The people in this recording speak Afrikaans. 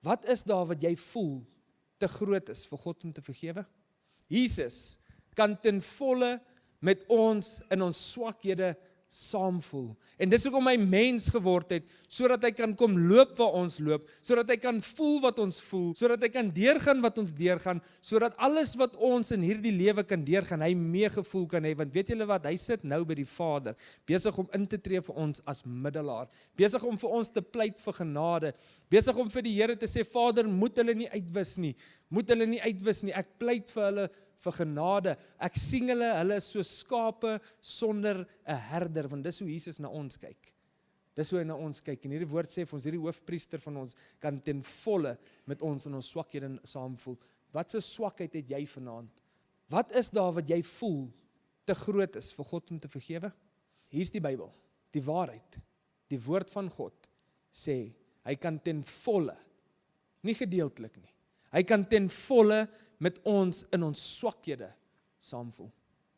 Wat is daar wat jy voel te groot is vir God om te vergewe? Jesus kan ten volle met ons in ons swakhede saamvoel. En dis hoekom hy mens geword het, sodat hy kan kom loop waar ons loop, sodat hy kan voel wat ons voel, sodat hy kan deurgaan wat ons deurgaan, sodat alles wat ons in hierdie lewe kan deurgaan, hy meegevoel kan hê, want weet julle wat, hy sit nou by die Vader, besig om in te tree vir ons as middelaar, besig om vir ons te pleit vir genade, besig om vir die Here te sê, Vader, moet hulle nie uitwis nie, ek pleit vir hulle vir genade, ek sien hulle is so skape sonder 'n herder, want dis hoe Jesus na ons kyk. Dis hoe hy na ons kyk, en hierdie woord sê vir ons, hierdie hoofpriester van ons, kan ten volle met ons in ons swakhede saamvoel. Wat se swakheid het jy vanaand? Wat is daar wat jy voel te groot is vir God om te vergewe? Hier's die Bybel, die waarheid, die woord van God, sê, hy kan ten volle, nie gedeeltelik nie, hy kan ten volle met ons in ons swakhede saamvoel.